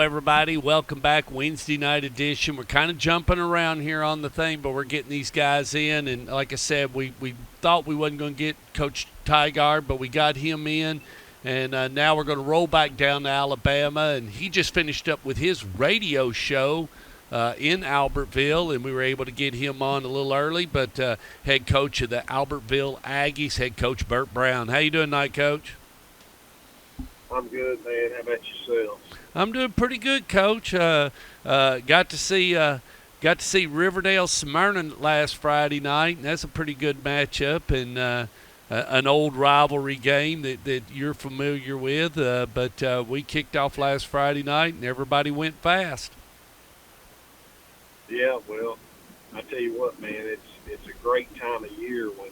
everybody. Welcome back, Wednesday night edition. We're kind of jumping around here on the thing, but we're getting these guys in. And like I said, we thought we wasn't going to get Coach Tygard, but we got him in. And now we're going to roll back down to Alabama. And he just finished up with his radio show in Albertville, and we were able to get him on a little early. But head coach of the Albertville Aggies, head coach Bert Browne. How you doing tonight, Coach? I'm good, man. How about yourself? I'm doing pretty good, Coach. Got to see Riverdale Smyrna last Friday night, and that's a pretty good matchup and an old rivalry game that you're familiar with. But we kicked off last Friday night, and everybody went fast. Yeah, well, I tell you what, man, it's a great time of year when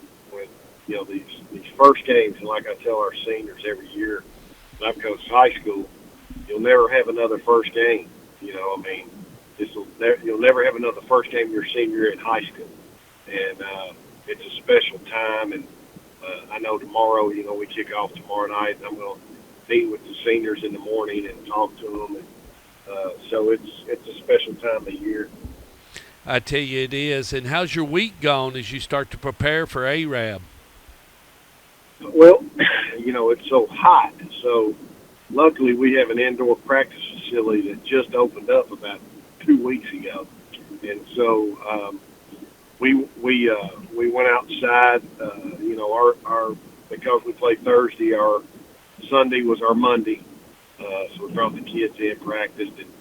these first games, and like I tell our seniors every year, when I've coached high school, you'll never have another first game. You'll never have another first game your senior year in high school, and it's a special time. And I know tomorrow, we kick off tomorrow night, and I'm going to meet with the seniors in the morning and talk to them. And so it's a special time of year. I tell you, it is. And how's your week gone as you start to prepare for ARAB? Well, it's so hot. So luckily we have an indoor practice facility that just opened up about 2 weeks ago. And so we went outside, our because we played Thursday, our Sunday was our Monday. So we brought the kids in, practiced, and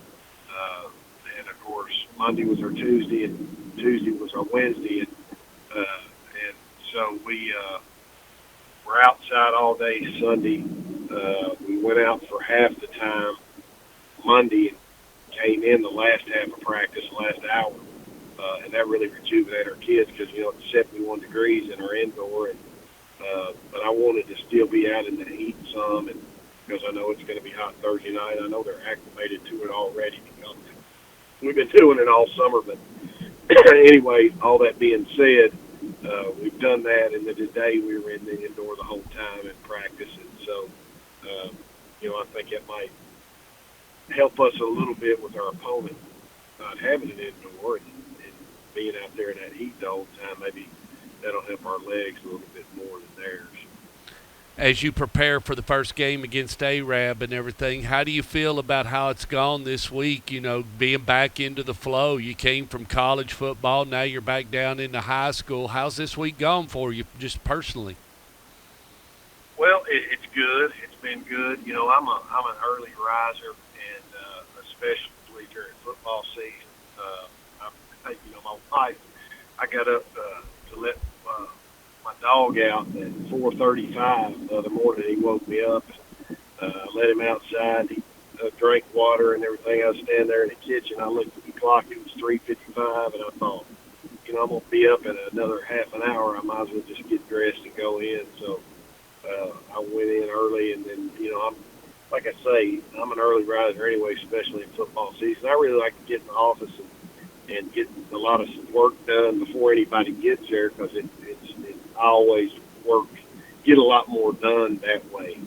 of course Monday was our Tuesday, and Tuesday was our Wednesday. And so we're outside all day Sunday. We went out for half the time Monday and came in the last half of practice, last hour. And that really rejuvenated our kids because, it's 71 degrees in our indoor. But I wanted to still be out in the heat some, and because I know it's going to be hot Thursday night. I know they're acclimated to it already because we've been doing it all summer. But anyway, all that being said, we've done that, and then today we were in the indoor the whole time in practice, and so I think it might help us a little bit with our opponent not having an indoor and being out there in that heat the whole time. Maybe that'll help our legs a little bit more than theirs. As you prepare for the first game against ARAB and everything, how do you feel about how it's gone this week, being back into the flow? You came from college football, now you're back down into high school. How's this week gone for you, just personally? Well, it's good. It's been good. I'm an early riser, and especially during football season. I think, my wife, I got up to let my dog out at 4:35 the other morning. He woke me up. Let him outside. He drank water and everything. I was standing there in the kitchen. I looked at the clock. It was 3:55, and I thought, I'm going to be up in another half an hour. I might as well just get dressed and go in. So I went in early, and then, like I say, I'm an early riser anyway, especially in football season. I really like to get in the office and get a lot of work done before anybody gets there because I always get a lot more done that way.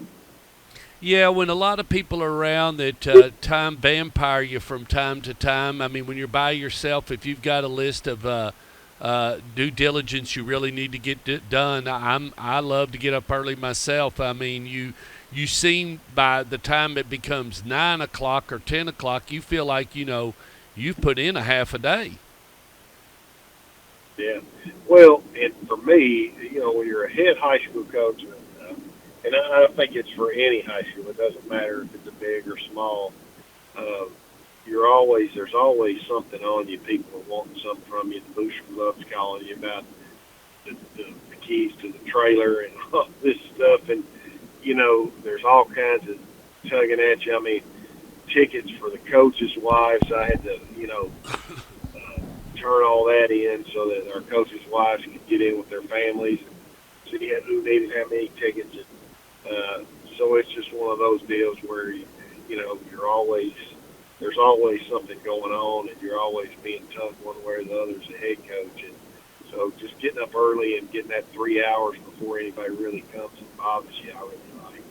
Yeah, when a lot of people are around that time vampire you from time to time. I mean, when you're by yourself, if you've got a list of due diligence you really need to get done, I love to get up early myself. I mean, you seem by the time it becomes 9 o'clock or 10 o'clock, you feel like, you've put in a half a day. Yeah. Well, and for me, when you're a head high school coach, and I think it's for any high school, it doesn't matter if it's a big or small, there's always something on you. People are wanting something from you. The booster club's calling you about the keys to the trailer and all this stuff. And, there's all kinds of tugging at you. I mean, tickets for the coaches' wives. I had to, turn all that in so that our coaches' wives could get in with their families and see who needed how many tickets. And, so it's just one of those deals where, there's always something going on, and you're always being tugged one way or the other as a head coach. And so just getting up early and getting that 3 hours before anybody really comes and bothers you, I really like.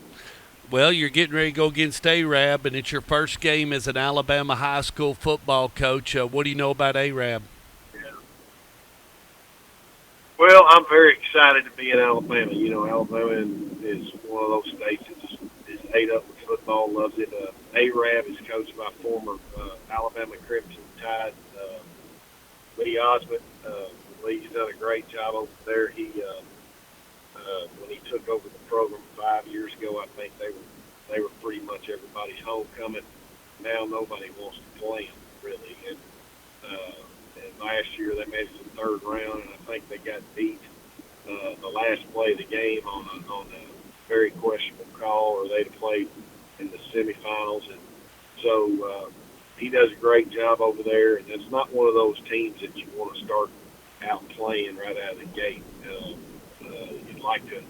Well, you're getting ready to go against Arab, and it's your first game as an Alabama high school football coach. What do you know about Arab? Yeah. Well, I'm very excited to be in Alabama. You know, Alabama is one of those states is ate up with football, loves it. Arab is coached by former Alabama Crimson Tide Lee Osmond. Lee's done a great job over there. When he took over the program 5 years ago, I think they were pretty much everybody's homecoming. Now nobody wants to play them really, and last year they made it to the third round, and I think they got beat the last play of the game on a very questionable call, or they'd have played in the semifinals, and so he does a great job over there, and it's not one of those teams that you want to start out playing right out of the gate. You'd like to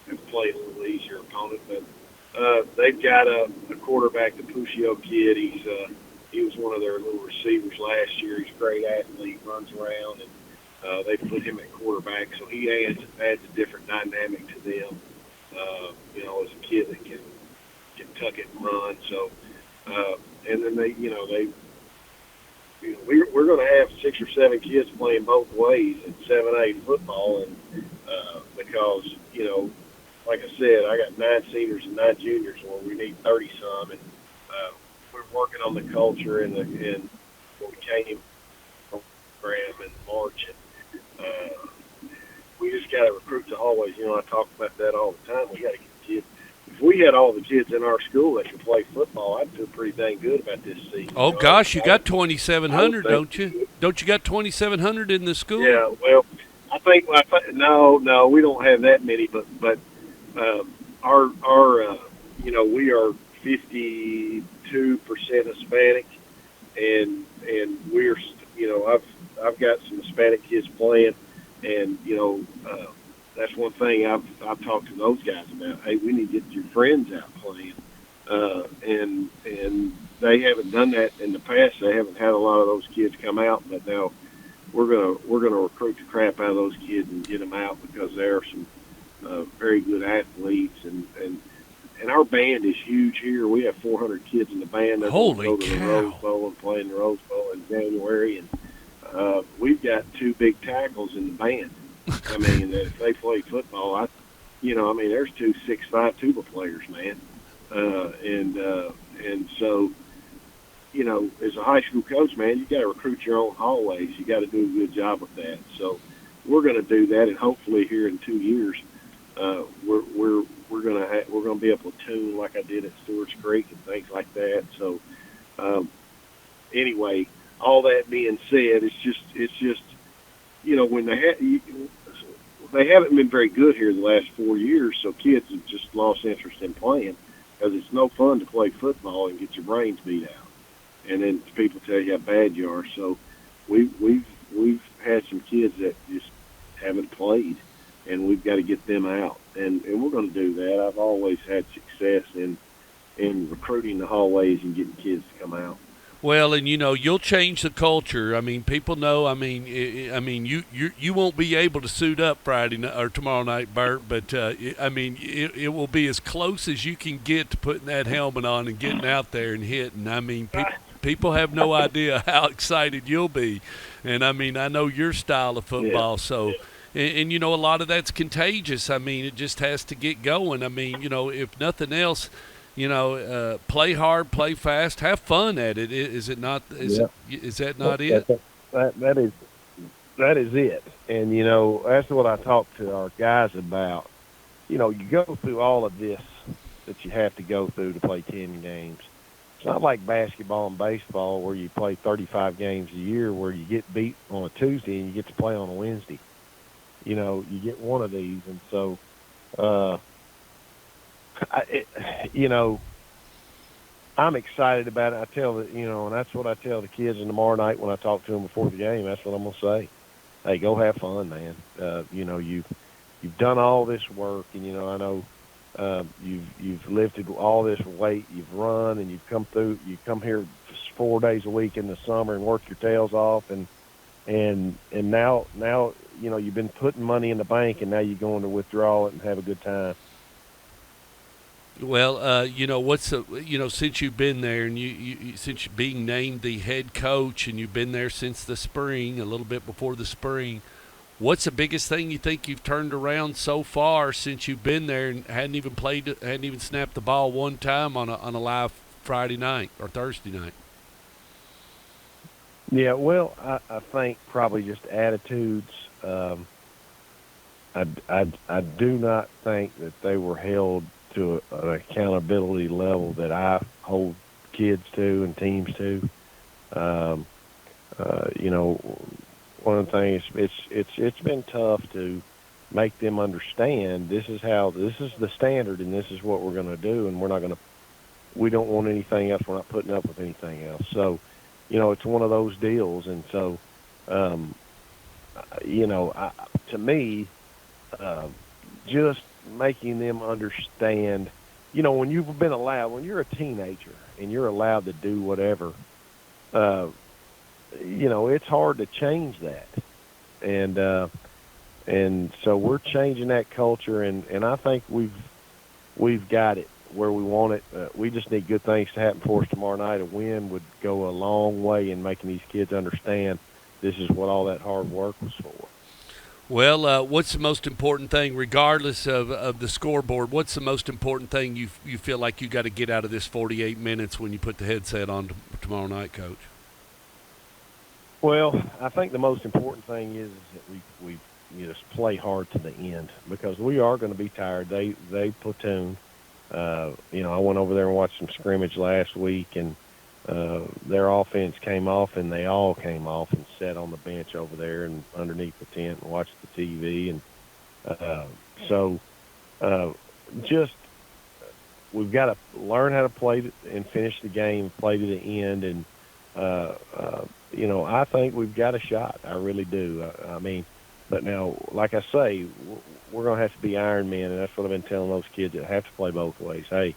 have played a little easier opponent, but they've got a quarterback, the Puccio kid. He was one of their little receivers last year. He's a great athlete, runs around, and they put him at quarterback, so he adds a different dynamic to them. As a kid that can tuck it and run. So, and then we're going to have 6 or 7 kids playing both ways in 7A football, and because like I said, I got 9 seniors and 9 juniors, where we need 30 some, and we're working on the culture and what we came program in March, and we just got to recruit the hallways. I talk about that all the time. We got to get kids. If we had all the kids in our school that could play football, I'd feel pretty dang good about this season. Oh gosh, you got 2,700, don't you? Don't you got 2,700 in the school? Yeah, well, I think no, we don't have that many, but our we are 52% Hispanic, and we're I've got some Hispanic kids playing, and that's one thing I've talked to those guys about. Hey, we need to get your friends out playing, and they haven't done that in the past. They haven't had a lot of those kids come out, but now we're gonna recruit the crap out of those kids and get them out, because there are some very good athletes, and our band is huge here. We have 400 kids in the band. They're Holy going to go to the cow. Rose Bowl and play in the Rose Bowl in January, and we've got 2 big tackles in the band. I mean, if they play football, there's 2 6'5" tuba players, man, and so. As a high school coach, man, you got to recruit your own hallways. You got to do a good job with that. So we're going to do that, and hopefully here in 2 years, we're going to be able to tune like I did at Stewart's Creek and things like that. So anyway, all that being said, it's just when they haven't been very good here the last 4 years, so kids have just lost interest in playing, because it's no fun to play football and get your brains beat out. And then people tell you how bad you are. So we've had some kids that just haven't played, and we've got to get them out. And we're going to do that. I've always had success in recruiting the hallways and getting kids to come out. Well, and you'll change the culture. I mean, people know. I mean, you won't be able to suit up Friday night or tomorrow night, Bert. But it will be as close as you can get to putting that helmet on and getting out there and hitting. I mean, people have no idea how excited you'll be, and I know your style of football. Yeah. So, and a lot of that's contagious. I mean, it just has to get going. I mean, if nothing else. Play hard, play fast, have fun at it. Is it not? Is that not it? That is it. And that's what I talk to our guys about. You go through all of this that you have to go through to play 10 games. It's not like basketball and baseball where you play 35 games a year, where you get beat on a Tuesday and you get to play on a Wednesday. You get one of these, and so. I'm excited about it. I tell and that's what I tell the kids tomorrow night when I talk to them before the game. That's what I'm gonna say. Hey, go have fun, man. You've done all this work, and I know you've lifted all this weight. You've run, and you've come through. You come here 4 days a week in the summer and work your tails off, and now you've been putting money in the bank, and now you're going to withdraw it and have a good time. Well, since you've been there and since you being named the head coach and you've been there since the spring, a little bit before the spring, what's the biggest thing you think you've turned around so far since you've been there and hadn't even snapped the ball one time on a live Friday night or Thursday night? Yeah, well, I think probably just attitudes. I do not think that they were held to an accountability level that I hold kids to and teams to. Um, one of the things it's been tough to make them understand this is the standard and this is what we're going to do, and we don't want anything else. We're not putting up with anything else. So, it's one of those deals, and so to me, just making them understand, when when you're a teenager and you're allowed to do whatever, it's hard to change that. And so we're changing that culture, and I think we've got it where we want it. We just need good things to happen for us tomorrow night. A win would go a long way in making these kids understand this is what all that hard work was for. Well, what's the most important thing, regardless of the scoreboard? What's the most important thing you feel like you got to get out of this 48 minutes when you put the headset on tomorrow night, Coach? Well, I think the most important thing is that we just play hard to the end, because we are going to be tired. They platoon. I went over there and watched some scrimmage last week, and their offense came off, and they all came off and sat on the bench over there and underneath the tent and watched the TV. And just we've got to learn how to play and finish the game, play to the end. And, I think we've got a shot. I really do. But now, like I say, we're going to have to be Iron Men, and that's what I've been telling those kids that have to play both ways. Hey,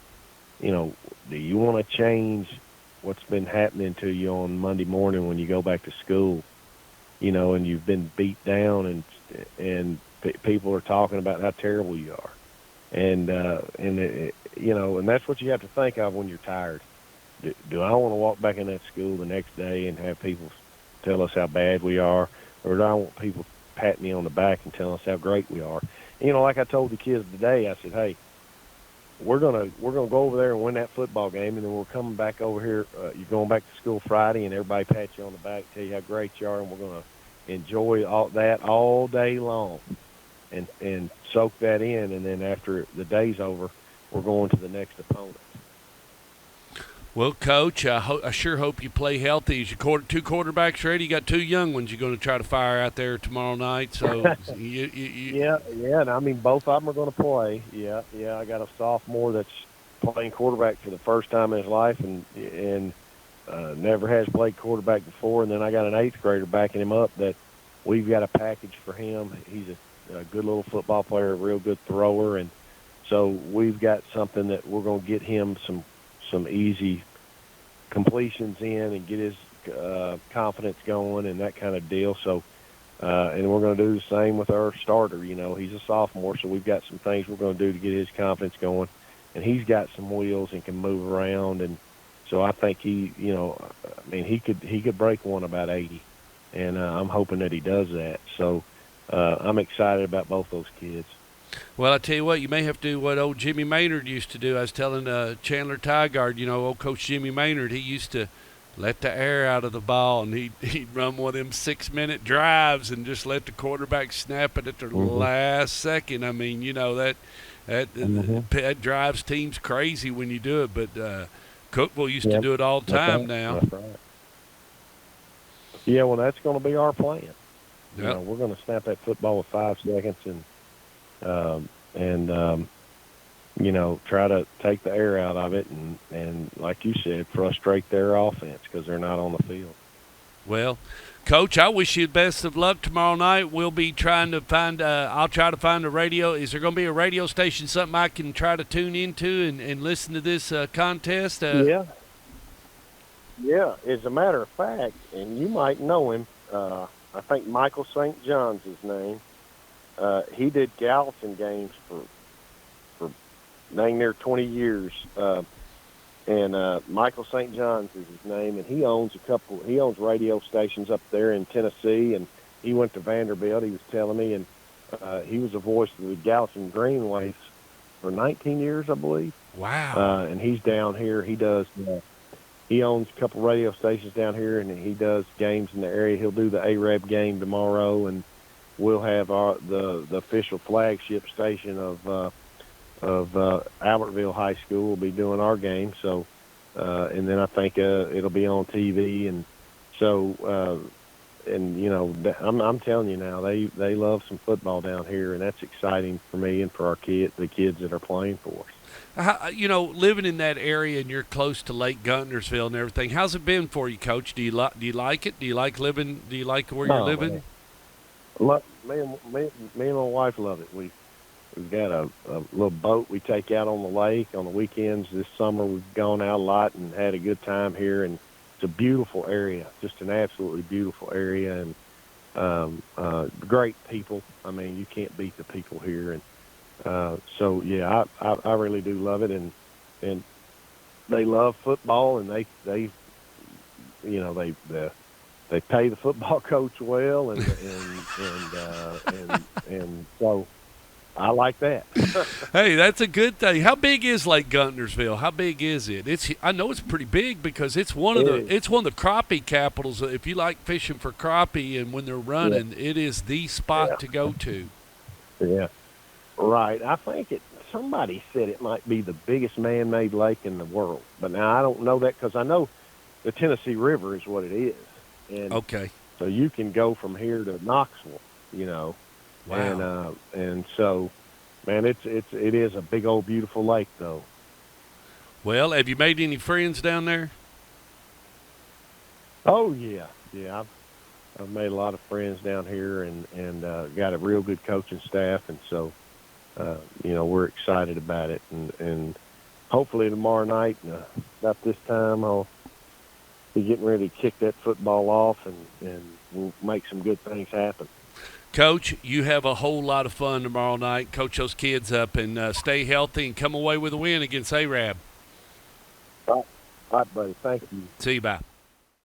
do you want to change what's been happening to you on Monday morning when you go back to school, and you've been beat down and people are talking about how terrible you are. And that's what you have to think of when you're tired. Do I want to walk back in that school the next day and have people tell us how bad we are, or do I want people patting me on the back and telling us how great we are? Like I told the kids today, I said, hey, we're gonna go over there and win that football game, and then we're coming back over here. You're going back to school Friday, and everybody pats you on the back, tell you how great you are, and we're gonna enjoy all that all day long, and soak that in. And then after the day's over, we're going to the next opponent. Well, Coach, I sure hope you play healthy. Is your two quarterbacks ready? You got two young ones you're going to try to fire out there tomorrow night. So Yeah, and both of them are going to play. Yeah. I got a sophomore that's playing quarterback for the first time in his life, and never has played quarterback before. And then I got an eighth grader backing him up that we've got a package for him. He's a good little football player, a real good thrower, and so we've got something that we're going to get him some easy completions in and get his confidence going and that kind of deal. So, and we're going to do the same with our starter. He's a sophomore, so we've got some things we're going to do to get his confidence going. And he's got some wheels and can move around. And so I think he could break one about 80. And I'm hoping that he does that. So I'm excited about both those kids. Well, I tell you what, you may have to do what old Jimmy Maynard used to do. I was telling Chandler Tygard, old Coach Jimmy Maynard, he used to let the air out of the ball, and he'd run one of them 6-minute drives and just let the quarterback snap it at the last second. That drives teams crazy when you do it. But Cookville used to do it all the time now. That's right. Yeah, well, that's going to be our plan. Yep. We're going to snap that football with 5 seconds and try to take the air out of it and like you said, frustrate their offense because they're not on the field. Well, Coach, I wish you the best of luck tomorrow night. We'll be trying to find I'll try to find a radio. Is there going to be a radio station, something I can try to tune into and listen to this contest? Yeah. As a matter of fact, and you might know him, I think Michael St. John's his name. He did Gallatin games for dang near 20 years. And Michael St. John's is his name, and he owns radio stations up there in Tennessee, and he went to Vanderbilt, he was telling me, and he was the voice of the Gallatin Greenways for 19 years, I believe. Wow. And he's down here. He owns a couple radio stations down here, and he does games in the area. He'll do the Arab game tomorrow, and we'll have the official flagship station of Albertville High School will be doing our game. So, and then I think it'll be on TV, and so and you know, I'm telling you now, they love some football down here, and that's exciting for me and for the kids that are playing for us. You know, living in that area and you're close to Lake Guntersville and everything, how's it been for you, Coach? Do you like it? Do you like living? Do you like where you're living? Me and my wife love it. We've got a little boat we take out on the lake on the weekends. This summer we've gone out a lot and had a good time here, and it's a beautiful area, just an absolutely beautiful area, and great people. I mean, you can't beat the people here, and so yeah, I really do love it, and they love football, and they you know they pay the football coach well, and so I like that. Hey, that's a good thing. How big is Lake Guntersville? How big is it? I know it's pretty big because it's one of the crappie capitals. If you like fishing for crappie and when they're running, it is the spot to go to. Yeah, right. I think somebody said it might be the biggest man-made lake in the world, but now I don't know that because I know the Tennessee River is what it is. And okay. So you can go from here to Knoxville, you know. Wow. And so, man, it is a big old beautiful lake, though. Well, have you made any friends down there? Oh yeah. I've made a lot of friends down here, and got a real good coaching staff, and so you know, we're excited about it, and hopefully tomorrow night about this time I'll be getting ready to kick that football off, and we'll make some good things happen. Coach, you have a whole lot of fun tomorrow night. Coach those kids up and stay healthy and come away with a win against Arab. All right, buddy. Thank you. See you, bye.